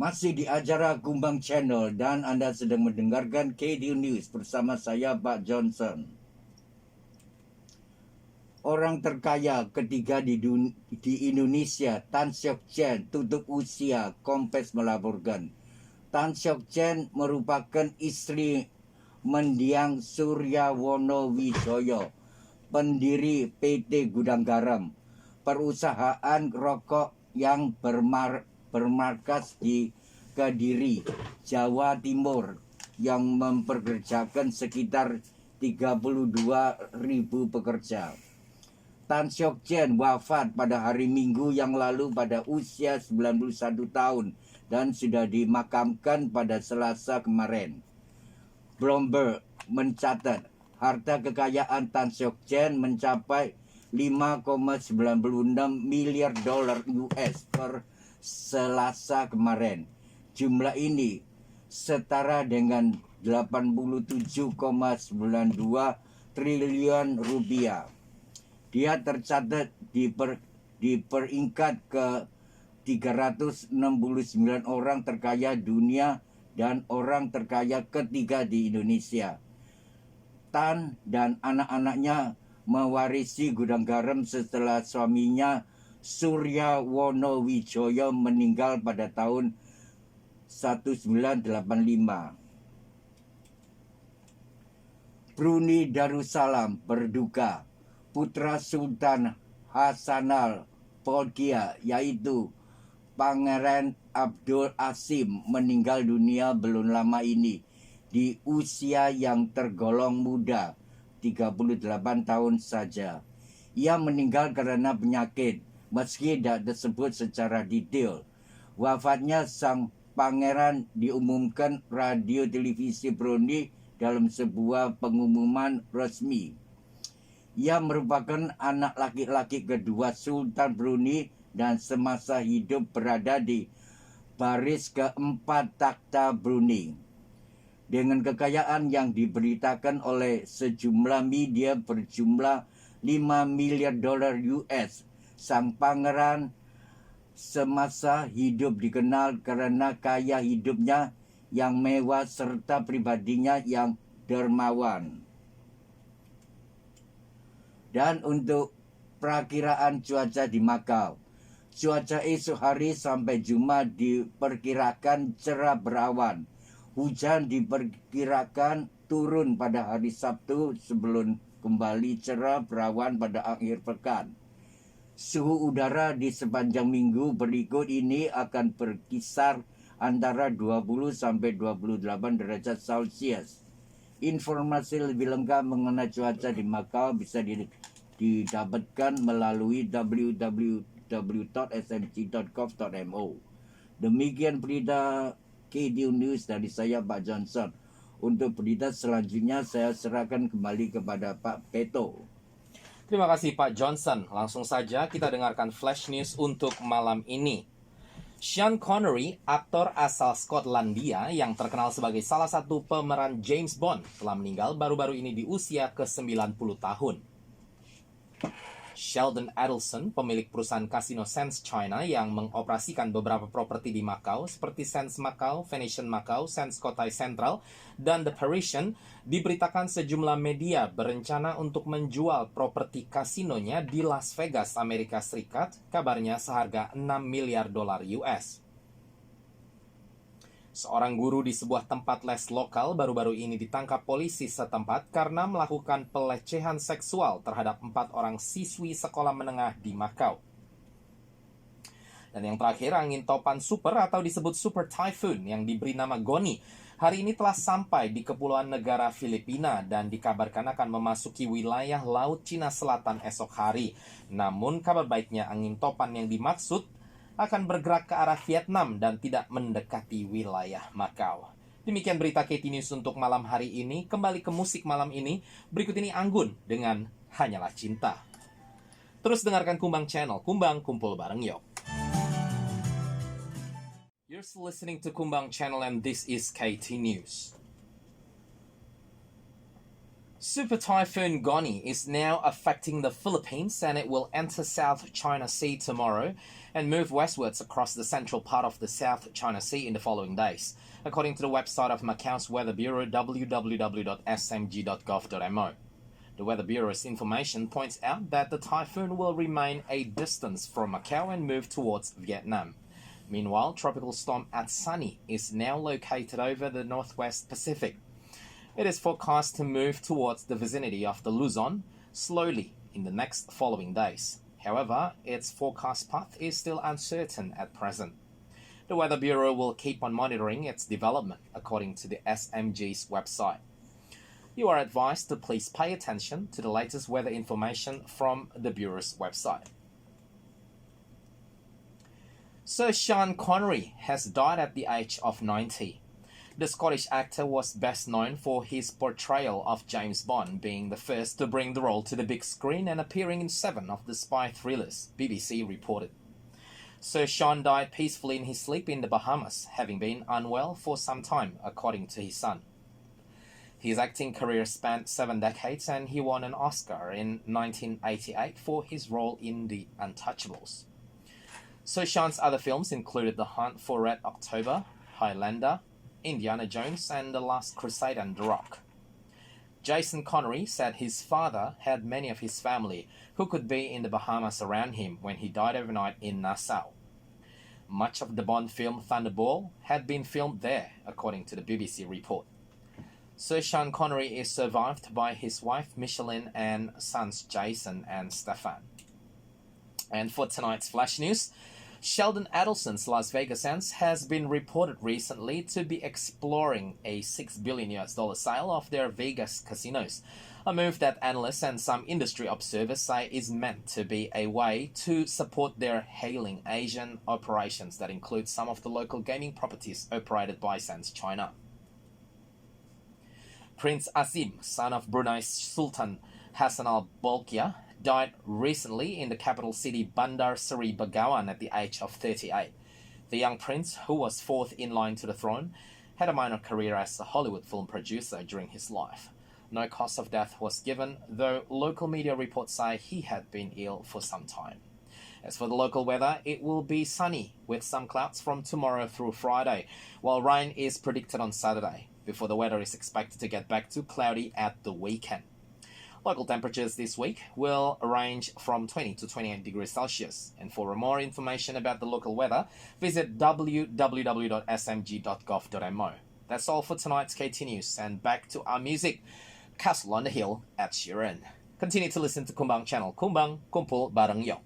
Masih di acara Kumbang Channel dan Anda sedang mendengarkan KD News bersama saya Pak Johnson. Orang terkaya ketiga di Indonesia, Tan Siok Chen, tutup usia, Kompas melaporkan. Tan Siok Chen merupakan istri mendiang Suryawono Wijoyo, pendiri PT Gudang Garam, perusahaan rokok yang bermarkas di Kediri, Jawa Timur, yang mempekerjakan sekitar 32.000 pekerja. Tan Siok Chen wafat pada hari Minggu yang lalu pada usia 91 tahun dan sudah dimakamkan pada Selasa kemarin. Bloomberg mencatat harta kekayaan Tan Siok Chen mencapai 5,96 miliar dolar US per Selasa kemarin. Jumlah ini setara dengan 87,92 triliun rupiah. Dia tercatat di peringkat ke 369 orang terkaya dunia dan orang terkaya ketiga di Indonesia. Tan dan anak-anaknya mewarisi Gudang Garam setelah suaminya Suryawono Wijoyo meninggal pada tahun 1985. Brunei Darussalam berduka. Putra Sultan Hassanal Bolkiah yaitu Pangeran Abdul Aziz meninggal dunia belum lama ini di usia yang tergolong muda, 38 tahun saja. Ia meninggal karena penyakit, meski tidak disebut secara detail. Wafatnya sang pangeran diumumkan radio televisi Brunei dalam sebuah pengumuman resmi. Ia merupakan anak laki-laki kedua Sultan Brunei dan semasa hidup berada di baris keempat takhta Brunei. Dengan kekayaan yang diberitakan oleh sejumlah media berjumlah 5 miliar dolar US, sang pangeran semasa hidup dikenal karena gaya hidupnya yang mewah serta pribadinya yang dermawan. Dan untuk perakiraan cuaca di Makau, cuaca esok hari sampai Jumat diperkirakan cerah berawan. Hujan diperkirakan turun pada hari Sabtu sebelum kembali cerah berawan pada akhir pekan. Suhu udara di sepanjang minggu berikut ini akan berkisar antara 20 sampai 28 derajat Celcius. Informasi lebih lengkap mengenai cuaca di Makau bisa didapatkan melalui www.smc.gov.mo. Demikian berita KD News dari saya Pak Johnson. Untuk berita selanjutnya saya serahkan kembali kepada Pak Peto. Terima kasih Pak Johnson. Langsung saja kita dengarkan flash news untuk malam ini. Sean Connery, aktor asal Skotlandia yang terkenal sebagai salah satu pemeran James Bond, telah meninggal baru-baru ini di usia ke-90 tahun. Sheldon Adelson, pemilik perusahaan kasino Sands China yang mengoperasikan beberapa properti di Macau seperti Sands Macau, Venetian Macau, Sands Cotai Central, dan The Parisian, diberitakan sejumlah media berencana untuk menjual properti kasinonya di Las Vegas, Amerika Serikat, kabarnya seharga 6 miliar dolar US. Seorang guru di sebuah tempat les lokal baru-baru ini ditangkap polisi setempat karena melakukan pelecehan seksual terhadap 4 orang siswi sekolah menengah di Macau. Dan yang terakhir, angin topan super atau disebut Super Typhoon yang diberi nama Goni hari ini telah sampai di kepulauan negara Filipina dan dikabarkan akan memasuki wilayah Laut Cina Selatan esok hari. Namun kabar baiknya, angin topan yang dimaksud akan bergerak ke arah Vietnam dan tidak mendekati wilayah Macau. Demikian berita KT News untuk malam hari ini. Kembali ke musik malam ini. Berikut ini Anggun dengan Hanyalah Cinta. Terus dengarkan Kumbang Channel. Kumbang kumpul bareng yuk. You're still listening to Kumbang Channel and this is KT News. Super Typhoon Goni is now affecting the Philippines and it will enter South China Sea tomorrow and move westwards across the central part of the South China Sea in the following days, according to the website of Macau's Weather Bureau, www.smg.gov.mo. The Weather Bureau's information points out that the typhoon will remain a distance from Macau and move towards Vietnam. Meanwhile, Tropical Storm Atsani is now located over the Northwest Pacific. It is forecast to move towards the vicinity of the Luzon slowly in the next following days. However, its forecast path is still uncertain at present. The Weather Bureau will keep on monitoring its development, according to the SMG's website. You are advised to please pay attention to the latest weather information from the Bureau's website. Sir Sean Connery has died at the age of 90. The Scottish actor was best known for his portrayal of James Bond, being the first to bring the role to the big screen and appearing in 7 of the spy thrillers, BBC reported. Sir Sean died peacefully in his sleep in the Bahamas, having been unwell for some time, according to his son. His acting career spanned 7 decades and he won an Oscar in 1988 for his role in The Untouchables. Sir Sean's other films included The Hunt for Red October, Highlander, Indiana Jones and The Last Crusade and The Rock. Jason Connery said his father had many of his family who could be in the Bahamas around him when he died overnight in Nassau. Much of the Bond film Thunderball had been filmed there, according to the BBC report. Sir Sean Connery is survived by his wife Micheline and sons Jason and Stefan. And for tonight's Flash News, Sheldon Adelson's Las Vegas Sands has been reported recently to be exploring a $6 billion sale of their Vegas casinos, a move that analysts and some industry observers say is meant to be a way to support their hailing Asian operations that include some of the local gaming properties operated by Sands China. Prince Azim, son of Brunei's Sultan Hassan al-Bolkiah, died recently in the capital city Bandar Seri Begawan at the age of 38. The young prince, who was 4th in line to the throne, had a minor career as a Hollywood film producer during his life. No cause of death was given, though local media reports say he had been ill for some time. As for the local weather, it will be sunny with some clouds from tomorrow through Friday, while rain is predicted on Saturday, before the weather is expected to get back to cloudy at the weekend. Local temperatures this week will range from 20 to 28 degrees Celsius. And for more information about the local weather, visit www.smg.gov.mo. That's all for tonight's KT News, and back to our music. Castle on the Hill, Ed Sheeran. Continue to listen to Kumbang Channel. Kumbang, kumpul bareng yo.